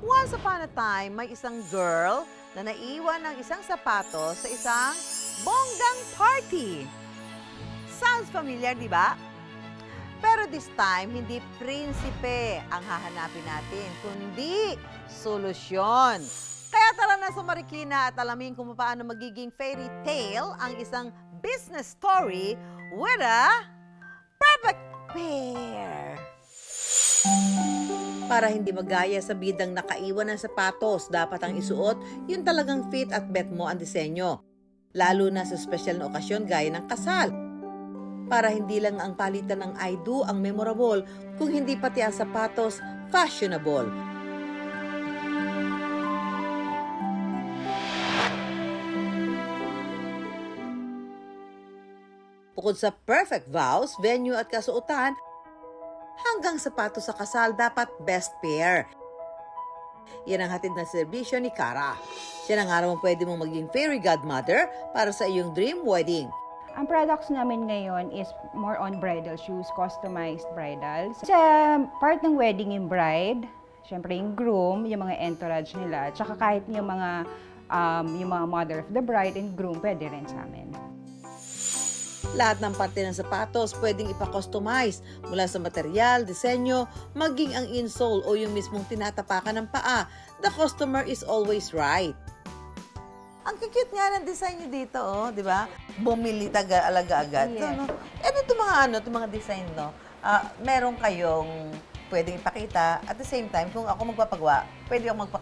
Once upon a time, may isang girl na naiwan ng isang sapatos sa isang bonggang party. Sounds familiar, di ba? Pero this time, hindi prinsipe ang hahanapin natin, kundi solusyon. Kaya tara na sa Marikina at alamin kung paano magiging fairy tale ang isang business story with a perfect pair. Para hindi magaya sa bidang nakaiwan ng sapatos, dapat ang isuot yung talagang fit at bet mo ang disenyo. Lalo na sa special na okasyon gaya ng kasal. Para hindi lang ang palitan ng I do ang memorable, kung hindi pati ang sapatos fashionable. Bukod sa perfect vows, venue at kasuotan, hanggang sapatos sa kasal dapat best pair. Yan ang hatid na serbisyo ni Cara. Siya ang araw pwede mong maging fairy godmother para sa iyong dream wedding. Ang products namin ngayon is more on bridal shoes, customized bridals. Sa part ng wedding yung bride, syempre yung groom, yung mga entourage nila, tsaka kahit yung mga mother of the bride and groom, pwede rin sa amin. Lahat ng parte ng sapatos pwedeng ipa-customize mula sa material, disenyo, maging ang insole o yung mismong tinatapakan ng paa. The customer is always right. Ang cute nga ng design nyo dito, oh, di ba? Bumili taga-alaga agad. Yeah. So, no? Itong mga design, no? Meron kayong pwedeng ipakita. At the same time, kung ako magpapagawa, pwede ako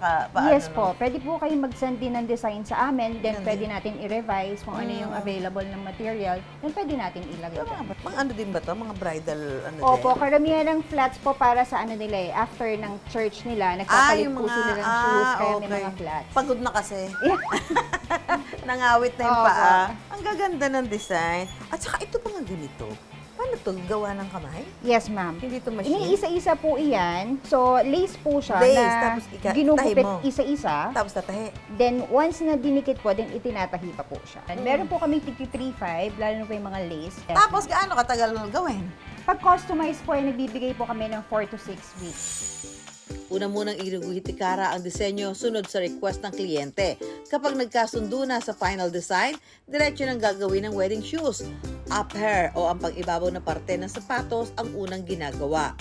Yes po, pwede po kayo mag-send din ng design sa amin, then pwede natin i-revise kung ano yung available ng material, then pwede natin ilagay. Mga ano din ba to? Mga bridal ano Opo, din? karamihan ng flats po para sa ano nila after ng church nila, nagpapalit po sila ng shoes, kaya may mga flats. Pagod na kasi. Yeah. Nangawit na yung Opo. paa. Ang gaganda ng design. At saka ito pa nga ganito. Paano to? Gawa ng kamay? Yes, ma'am. Hindi to machine? Iniisa-isa po iyan. So, lace po siya Lace, na tapos ginugupit tahi mo. isa-isa. Tapos tatahi. Then, once na dinikit po, then itinatahi pa po siya. Meron po kami tig 3.5, lalo na po yung mga lace. Tapos gaano katagal gawin? Pag customize po, ay nagbibigay po kami ng 4 to 6 weeks. Una munang inuguhit ni Cara ang disenyo sunod sa request ng kliyente. Kapag nagkasundo na sa final design, diretso nang gagawin ng wedding shoes. Up hair o ang pang-ibabaw na parte ng sapatos ang unang ginagawa.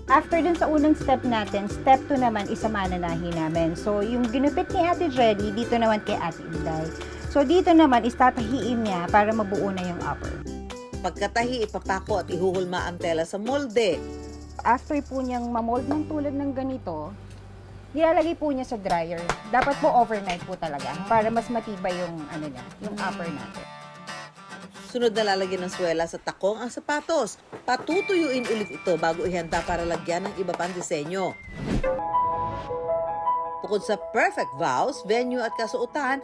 After dun sa unang step natin, step 2 naman is mananahi namin. So, yung ginupit ni Ate Jelly, dito naman kay Ate Inday. So, dito naman is tatahiin niya para mabuo na yung upper. Pagkatahi, ipapako at ihuhulma ang tela sa molde. After po niyang mamold ng tulad ng ganito, nilalagay po niya sa dryer. Dapat po overnight po talaga para mas matibay yung ano niya, yung upper natin. Sunod na lalagyan ng swela sa takong ang sapatos. Patutuyuin ulit ito bago ihanda para lagyan ng iba pang disenyo. Bukod sa perfect vows, venue at kasuotan,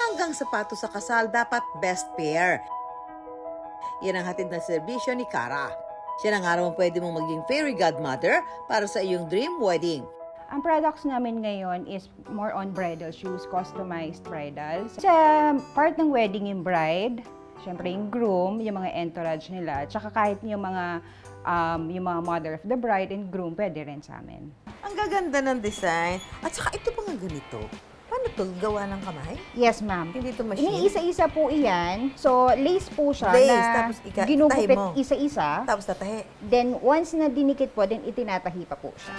hanggang sapatos sa kasal dapat best pair. Yan ang hatid na serbisyo ni Cara. Siya ang araw pwede mong maging fairy godmother para sa iyong dream wedding. Ang products namin ngayon is more on bridal shoes, customized bridals. Sa part ng wedding yung bride, syempre yung groom, yung mga entourage nila, tsaka kahit yung mga mother of the bride and groom, pwede rin sa amin. Ang gaganda ng design. At saka ito pa nga ganito. Paano to? Gawa ng kamay? Yes, ma'am. Hindi to machine? Iniisa-isa po iyan. So, lace po siya Lace, na tapos ginugupit tahi mo. isa-isa. Tapos tatahi. Then, once na dinikit po, then itinatahi pa po siya.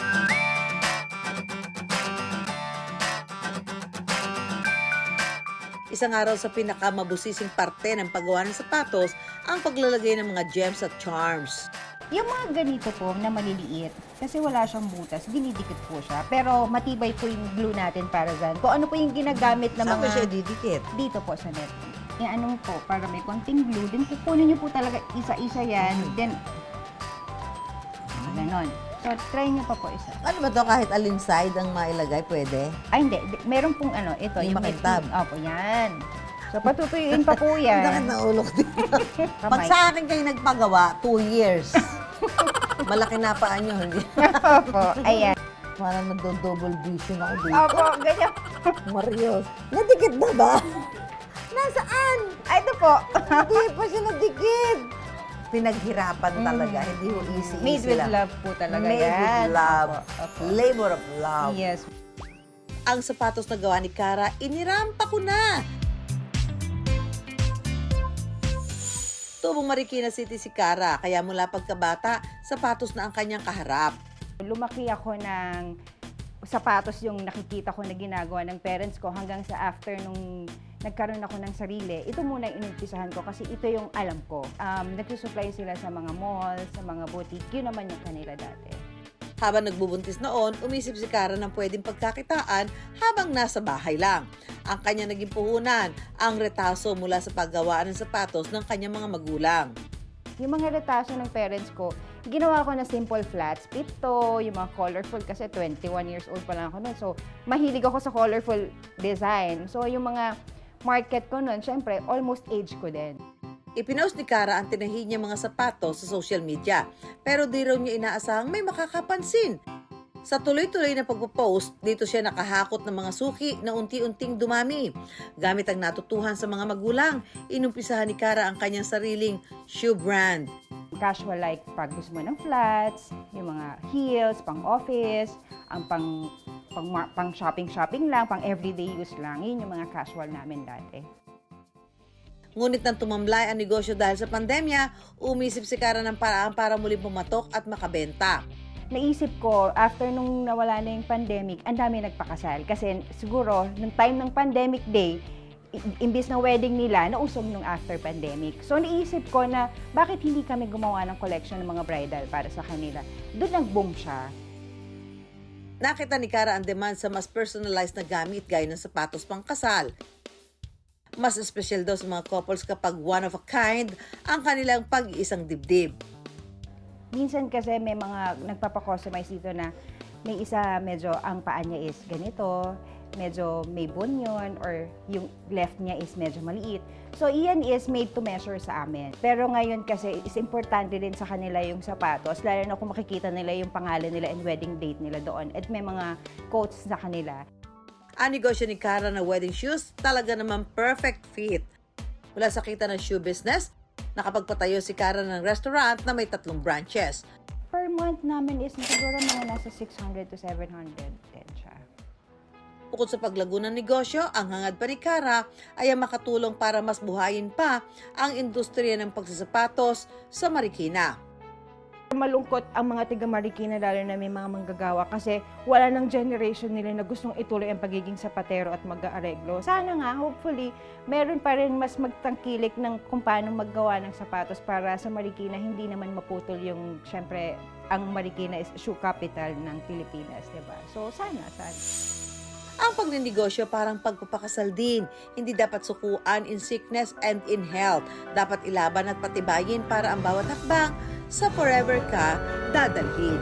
Isang araw sa pinakamabusising parte ng paggawa ng sapatos, ang paglalagay ng mga gems at charms. Yung mga ganito po na maliliit, kasi wala siyang butas, dinidikit po siya. Pero matibay po yung glue natin para dyan. Kung ano po yung ginagamit na Saan ba siya mga... didikit? Dito po sa net. Yung ano po, para may konting glue, then kukunin nyo po talaga isa-isa yan. Then, ganon. So, try nyo pa po isa. Ano ba to? Kahit alin side ang mailagay, pwede? Ay, hindi. Meron pong ano, ito. Yung may makintab. Opo, yan. So, patutuyuin pa po Ang yan. dakit na ulok dito. Pag Kamay. sa akin kayo nagpagawa, 2 years. Malaki na paa nyo, hindi? Opo, ayan. Parang nagdo-double vision ako dito. Opo, ganyan. Marios. Nadikit na ba? Nasaan? Ay, ito po. Hindi pa siya nadikit. pinaghirapan talaga. Hindi ho easy Made with lang. love po talaga Made yan. with love. Opo. Labor of love. Yes. Ang sapatos na gawa ni Cara, inirampa ko na. Tubong Marikina City si Cara, kaya mula pagkabata, sapatos na ang kanyang kaharap. Lumaki ako ng sapatos yung nakikita ko na ginagawa ng parents ko hanggang sa after nung nagkaroon ako ng sarili. Ito muna yung inumpisahan ko kasi ito yung alam ko. Nagsusupply sila sa mga mall, sa mga boutique. Yun naman yung kanila dati. Habang nagbubuntis noon, umisip si Cara ng pwedeng pagkakitaan habang nasa bahay lang. Ang kanya naging puhunan, ang retaso mula sa paggawaan ng sapatos ng kanyang mga magulang. Yung mga retaso ng parents ko, ginawa ko na simple flats, pito, yung mga colorful kasi 21 years old pa lang ako noon. So, mahilig ako sa colorful design. So, yung mga market ko noon, syempre, almost age ko din. Ipinost ni Cara ang tinahi niya mga sapatos sa social media, pero di raw niya inaasahang may makakapansin. Sa tuloy-tuloy na pagpo-post, dito siya nakahakot ng mga suki na unti-unting dumami. Gamit ang natutuhan sa mga magulang, inumpisahan ni Cara ang kanyang sariling shoe brand. Casual like pag gusto mo ng flats, yung mga heels, pang office, ang pang shopping lang, pang everyday use lang. Yun yung mga casual namin dati. Ngunit nang tumamlay ang negosyo dahil sa pandemya, umisip si Cara ng paraan para muling pumatok at makabenta. Naisip ko, after nung nawala na yung pandemic, ang dami nagpakasal. Kasi siguro, nung time ng pandemic day, imbis na wedding nila, nausog nung after pandemic. So, naisip ko na bakit hindi kami gumawa ng collection ng mga bridal para sa kanila. Doon nag-boom siya. Nakita ni Cara ang demand sa mas personalized na gamit gaya ng sapatos pang kasal. Mas espesyal daw sa mga couples kapag one of a kind ang kanilang pag-iisang dibdib. Minsan kasi may mga nagpapakustomize dito na may isa medyo ang paa niya is ganito, medyo may bunyon, or yung left niya is medyo maliit. So, iyan is made to measure sa amin. Pero ngayon kasi is importante din sa kanila yung sapatos, lalo na kung makikita nila yung pangalan nila and wedding date nila doon. At may mga quotes sa kanila. Ang negosyo ni Cara na wedding shoes talaga naman perfect fit. Mula sa kita ng shoe business, nakapagpatayo si Cara ng restaurant na may 3 branches. Per month namin is siguro mga nasa 600 to 700 din siya. Bukod sa paglago ng negosyo, ang hangad pa ni Cara ay ang makatulong para mas buhayin pa ang industriya ng pagsasapatos sa Marikina. Malungkot ang mga tiga Marikina, lalo na may mga manggagawa kasi wala ng generation nila na gustong ituloy ang pagiging sapatero at mag-aareglo. Sana nga, hopefully, meron pa rin mas magtangkilik ng kung paano maggawa ng sapatos para sa Marikina hindi naman maputol yung, syempre, ang Marikina is shoe capital ng Pilipinas, diba? So, sana. Ang pagninegosyo parang pagpapakasal din. Hindi dapat sukuan in sickness and in health. Dapat ilaban at patibayin para ang bawat hakbang sa forever ka dadalhin.